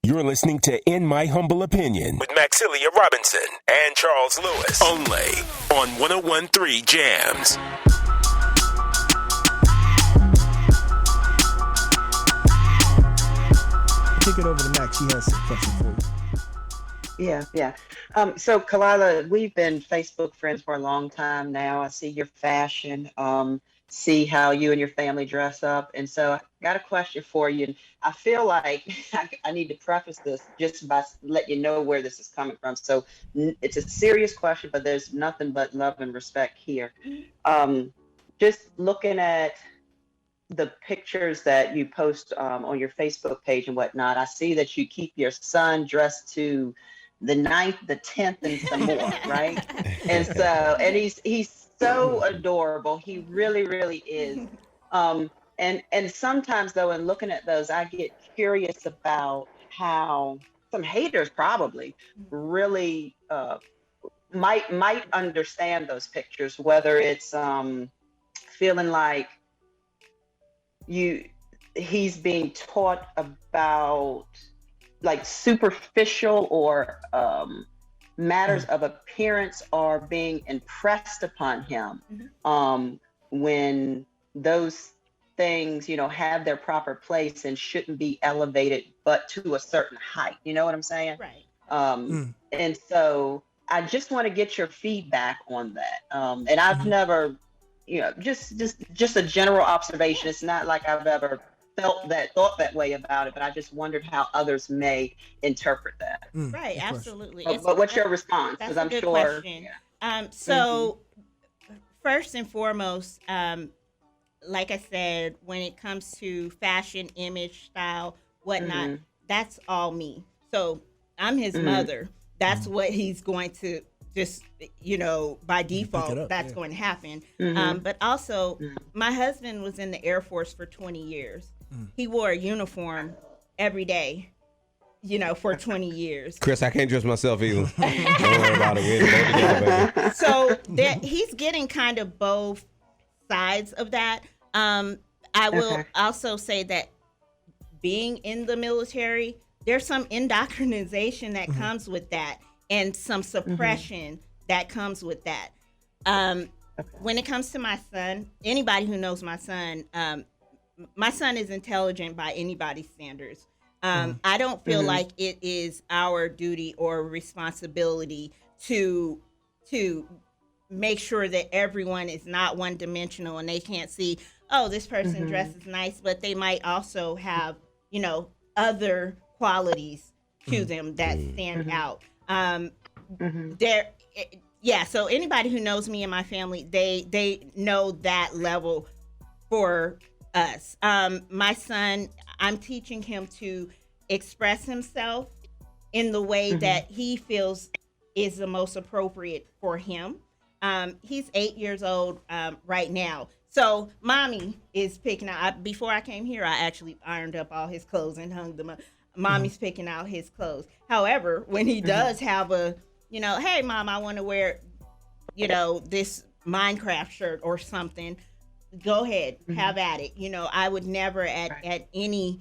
You're listening to In My Humble Opinion with Maxilia Robinson and Charles Lewis. Only on 101.3 Jams. Take it over to Max. She has a question for you. Yeah. So Khalilah, we've been Facebook friends for a long time now. I see your fashion, see how you and your family dress up. And so I got a question for you. And I feel like I need to preface this just by let you know where this is coming from. So it's a serious question, but there's nothing but love and respect here. Just looking at the pictures that you post on your Facebook page and whatnot, I see that you keep your son dressed to the 9th, the 10th, and some more, right? And he's so adorable. He really, really is. And sometimes though, in looking at those, I get curious about how some haters probably really might understand those pictures, whether it's feeling like he's being taught about like superficial or matters of appearance are being impressed upon him when those things, have their proper place and shouldn't be elevated, but to a certain height. You know what I'm saying? Right. And so I just want to get your feedback on that. And I've never, just a general observation. It's not like I've ever thought that way about it, but I just wondered how others may interpret that. Right, absolutely. But what's your response? Because I'm sure. Question. So first and foremost, like I said, when it comes to fashion, image, style, whatnot, that's all me. So I'm his mother. That's what he's going to just, by default, that's going to happen. But also, my husband was in the Air Force for 20 years. He wore a uniform every day, for 20 years. Chris, I can't dress myself either. Don't worry about it. We're together, baby. So he's getting kind of both sides of that. I will also say that being in the military, there's some indoctrination that comes with that and some suppression that comes with that. When it comes to my son, anybody who knows my son is intelligent by anybody's standards. I don't feel like it is our duty or responsibility to make sure that everyone is not one-dimensional and they can't see, oh, this person dresses nice, but they might also have, other qualities to them that stand out. So anybody who knows me and my family, they know that level for us. My son, I'm teaching him to express himself in the way that he feels is the most appropriate for him. He's 8 years old right now. So mommy is picking out, before I came here, I actually ironed up all his clothes and hung them up. Mommy's picking out his clothes. However, when he does have a, hey mom, I want to wear, this Minecraft shirt or something, go ahead, have at it. I would never at any,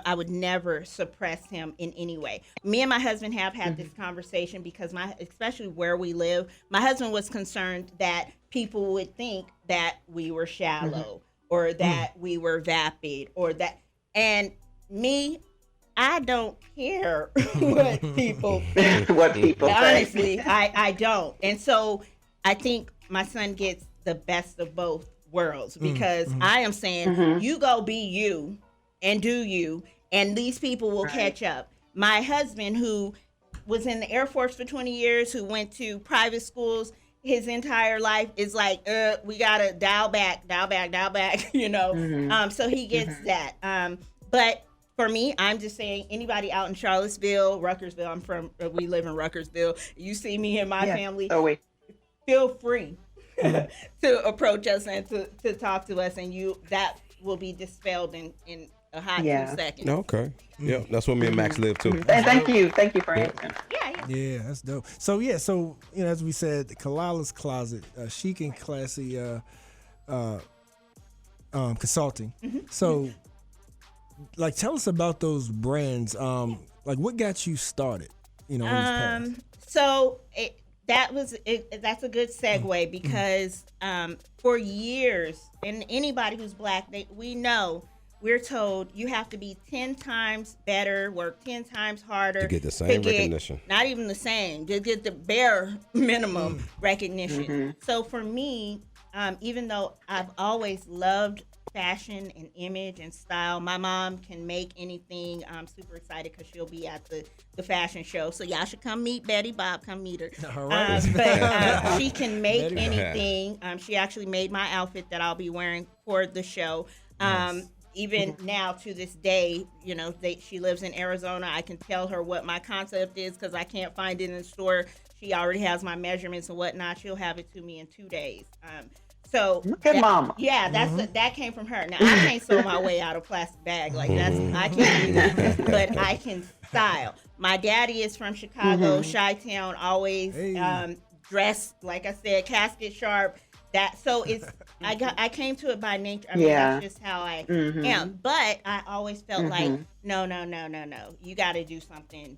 I would never suppress him in any way. Me and my husband have had this conversation because especially where we live, my husband was concerned that people would think that we were shallow or that we were vapid or that, and me, I don't care what people think. Honestly, I don't. And so I think my son gets the best of both worlds because I am saying you go be you and do you, and these people will catch up. My husband, who was in the Air Force for 20 years, who went to private schools his entire life, is like, we gotta dial back, so he gets that. But for me, I'm just saying, anybody out in Charlottesville, Ruckersville, we live in Ruckersville. You see me and my family, feel free to approach us and to talk to us, and that will be dispelled in a hot 2 seconds. Okay. Yeah, that's where me and Max live too. Thank you for answering. Yeah, that's dope. So as we said, the Khalilah's Closet, chic and classy consulting. So, like, tell us about those brands. Like, what got you started? In these paths? So that's a good segue because for years, and anybody who's black, we're told you have to be 10 times better, work 10 times harder to get the same recognition. Not even the same, to get the bare minimum recognition. So for me, even though I've always loved fashion and image and style, my mom can make anything. I'm super excited because she'll be at the fashion show. So y'all should come meet Betty Bob. Come meet her. All right. But she can make anything. She actually made my outfit that I'll be wearing for the show. Nice. Even now to this day, she lives in Arizona. I can tell her what my concept is because I can't find it in the store. She already has my measurements and whatnot. She'll have it to me in 2 days. So look at mama. Yeah, that came from her. Now I can't sew my way out of a plastic bag like I can't do that, but I can style. My daddy is from Chicago, Chi-Town, always dressed like I said, casket sharp. I came to it by nature. I mean, that's just how I am. But I always felt like, no. You got to do something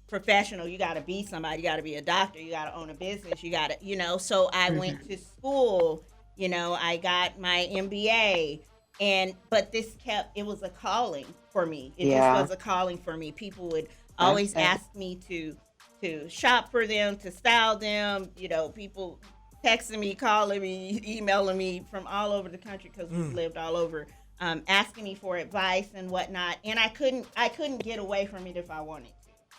professional. You got to be somebody. You got to be a doctor. You got to own a business. You got to, So I went to school. I got my MBA. But it was a calling for me. It just was a calling for me. People would always ask me to shop for them, to style them. People texting me, calling me, emailing me from all over the country because we've lived all over, asking me for advice and whatnot. And I couldn't get away from it if I wanted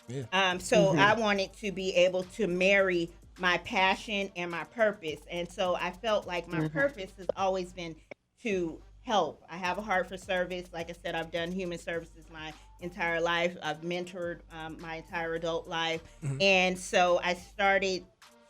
to. Yeah. So I wanted to be able to marry my passion and my purpose. And so I felt like my purpose has always been to help. I have a heart for service. Like I said, I've done human services my entire life. I've mentored my entire adult life. And so I started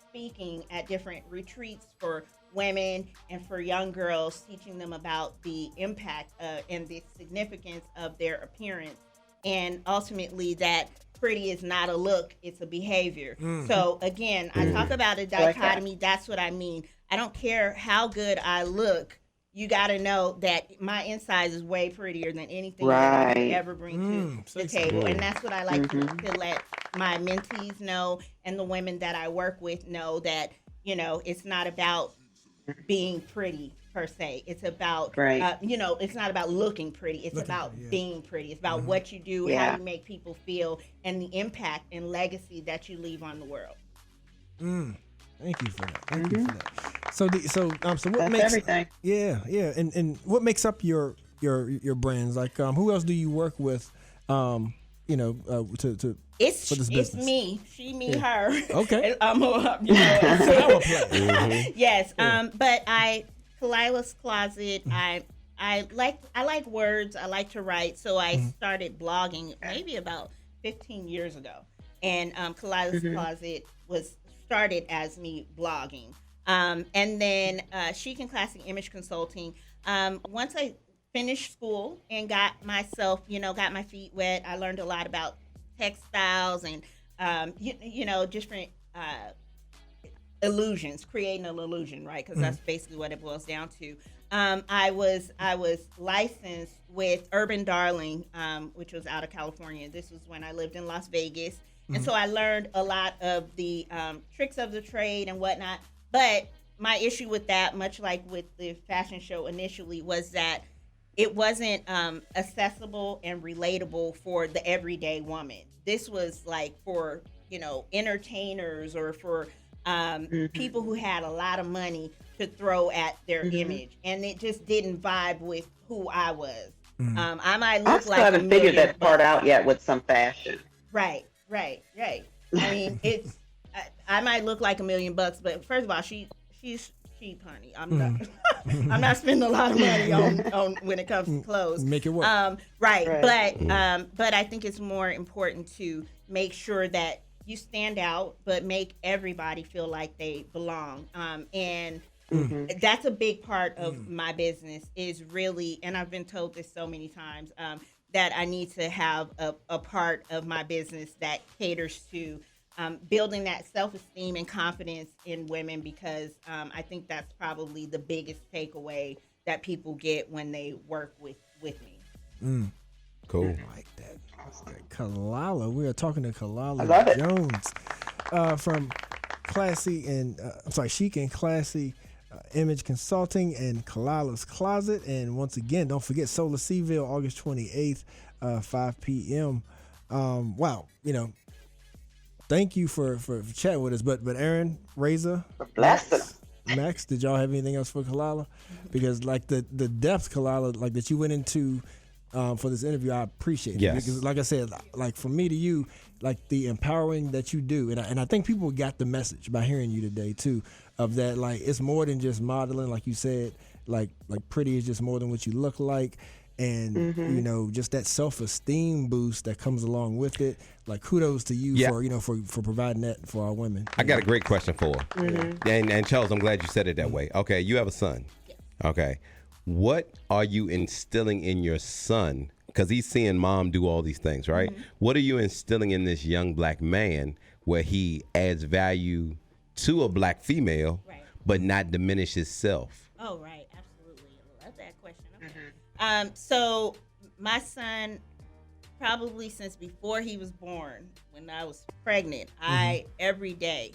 speaking at different retreats for women and for young girls, teaching them about the impact and the significance of their appearance, and ultimately that pretty is not a look, it's a behavior. So again, I talk about a dichotomy. That's what I mean. I don't care how good I look. You got to know that my inside is way prettier than anything that I could ever bring to the table. And that's what I like to let my mentees know, and the women that I work with know, that, it's not about being pretty per se. It's about, it's not about looking pretty. It's about being pretty. It's about what you do, how you make people feel, and the impact and legacy that you leave on the world. Thank you for that. Thank you for that. So what That's makes everything? Yeah. And what makes up your brands? Like, who else do you work with? For this business? It's me. She, me, her. Okay. I'm a, Yes. But Khalilah's Closet. I like words. I like to write. So I started blogging maybe about 15 years ago, and Khalilah's Closet was started as me blogging. And then Chic and Classic Image Consulting. Once I finished school and got myself, got my feet wet, I learned a lot about textiles and, different illusions, creating an illusion, right? Because that's basically what it boils down to. I was licensed with Urban Darling, which was out of California. This was when I lived in Las Vegas. And so I learned a lot of the tricks of the trade and whatnot. But my issue with that, much like with the fashion show initially, was that it wasn't accessible and relatable for the everyday woman. This was like for, entertainers or for people who had a lot of money to throw at their image. And it just didn't vibe with who I was. I might look I haven't figured that part out yet with some fashion. Right. I mean, I might look like $1 million, but first of all, she's cheap, honey. I'm not spending a lot of money on when it comes to clothes. Make it work. Right. But I think it's more important to make sure that you stand out, but make everybody feel like they belong. And that's a big part of my business, is really, and I've been told this so many times, that I need to have a part of my business that caters to building that self-esteem and confidence in women, because I think that's probably the biggest takeaway that people get when they work with me. Cool. I like that. Khalilah. We are talking to I Khalilah love it. Jones from Chic and Classy Image Consulting and Khalilah's Closet. And once again, don't forget Solar Seaville, August 28th, 5 p.m. Wow, thank you for chatting with us. But Aaron, Razor, Max, did y'all have anything else for Khalilah? Because like the depth, Khalilah, like that you went into for this interview, I appreciate it. Yes. Because like I said, like from me to you, like the empowering that you do, and I think people got the message by hearing you today too, of that like it's more than just modeling, like you said, like pretty is just more than what you look like. And just that self-esteem boost that comes along with it. Like kudos to you for providing that for our women. I got a great question for her. And Charles, I'm glad you said it that way. Okay, you have a son. Yeah. Okay. What are you instilling in your son? Because he's seeing mom do all these things, right? What are you instilling in this young black man where he adds value to a black female, but not diminish himself? Oh, right. Absolutely. I love that question. Okay. So my son, probably since before he was born, when I was pregnant, I every day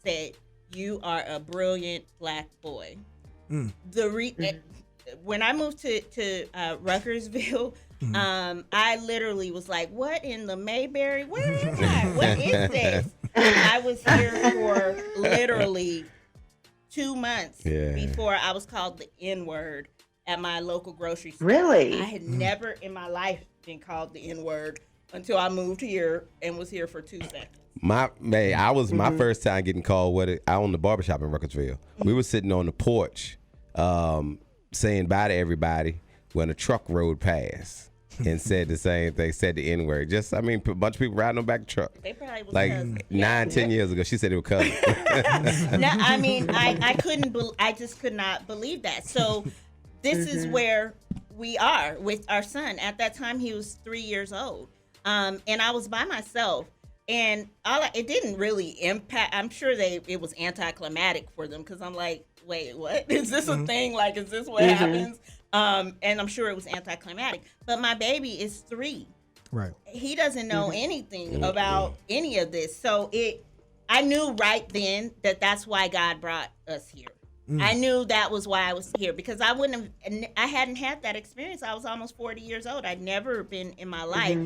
said, "You are a brilliant black boy." When I moved to Ruckersville, I literally was like, "What in the Mayberry? Where am I? What is this?" And I was here for literally 2 months before I was called the N-word at my local grocery store. Really? I had never in my life been called the N-word until I moved here and was here for 2 seconds. My first time getting called I owned the barbershop in Ruckersville. We were sitting on the porch saying bye to everybody when a truck rode past and said the same thing, said the N-word. A bunch of people riding on back truck. They probably was like cousins. 9-10 years ago. She said it was cousin. No, I mean, I just could not believe that. So this is where we are with our son. At that time, he was 3 years old. And I was by myself. And it didn't really impact. I'm sure it was anticlimactic for them because I'm like, wait, what? Is this a thing? Like, is this what happens? And I'm sure it was anticlimactic. But my baby is 3. Right. He doesn't know anything about any of this. So I knew right then that that's why God brought us here. I knew that was why I was here because I hadn't had that experience. I was almost 40 years old. I'd never been in my life.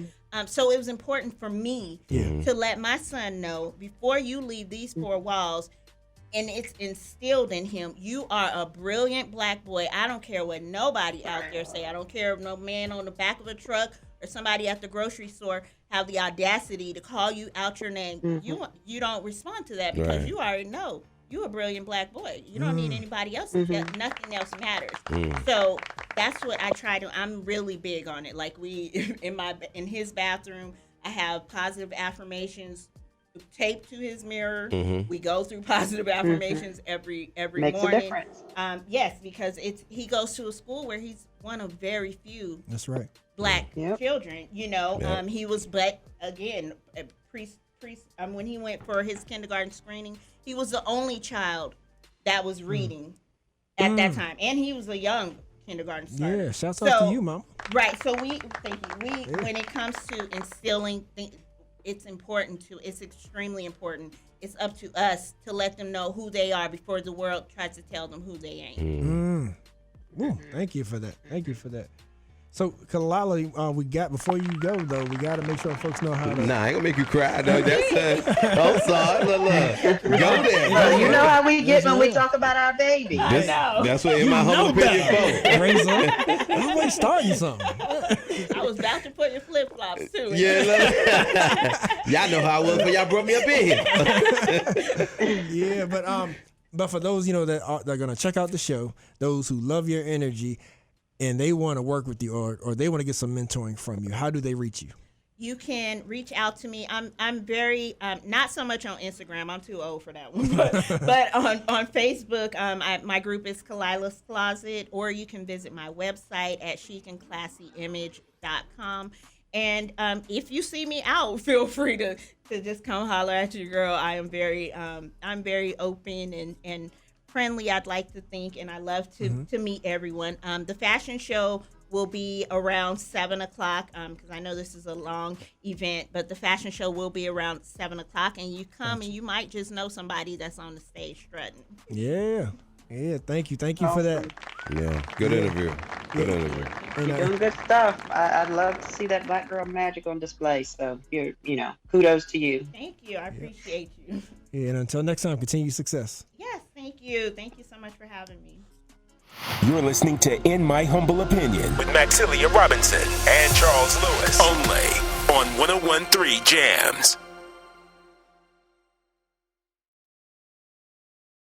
So it was important for me to let my son know before you leave these 4 walls, and it's instilled in him, you are a brilliant black boy. I don't care what nobody out there say. I don't care if no man on the back of a truck or somebody at the grocery store have the audacity to call you out your name. You don't respond to that because you already know. You're a brilliant black boy. You don't need anybody else. Nothing else matters. So that's what I try to. I'm really big on it. Like in his bathroom, I have positive affirmations taped to his mirror. We go through positive affirmations every Makes morning. A difference. Yes, because he goes to a school where he's one of very few. That's right. Black children. He was, but again, when he went for his kindergarten screening, he was the only child that was reading at that time, and he was a young kindergarten starter. Yeah, shouts out to you, Mom. Right. So when it comes to instilling things, it's extremely important. It's up to us to let them know who they are before the world tries to tell them who they ain't. Thank you for that. So, Khalilah, we got, before you go, though, we got to make sure folks know how to... Nah, I ain't going to make you cry, though. That's I'm sorry. Look. Go there. Well, you know how we get when we talk about our baby. I know. That's what in my humble opinion, Razor, always starting something. I was about to put in flip-flops, too. Yeah, y'all know how I was when y'all brought me up in here. Yeah, but for those, that are going to check out the show, those who love your energy, and they want to work with you or they want to get some mentoring from you, how do they reach you? You can reach out to me. I'm very not so much on Instagram. I'm too old for that one. But on Facebook, my group is Khalilah's Closet, or you can visit my website at chicandclassyimage.com. And if you see me out, feel free to just come holler at your girl. I am very open and friendly, I'd like to think, and I love to meet everyone. The fashion show will be around 7 o'clock because I know this is a long event, but the fashion show will be around 7 o'clock, and you come and you might just know somebody that's on the stage strutting. Yeah. Yeah, thank you for that. Yeah, good interview. Good interview. You're doing good stuff. I'd love to see that Black Girl Magic on display. So kudos to you. Thank you. I appreciate you. Yeah, and until next time, continue success. Yes, thank you. Thank you so much for having me. You're listening to In My Humble Opinion with Maxilia Robinson and Charles Lewis, only on 101.3 Jams.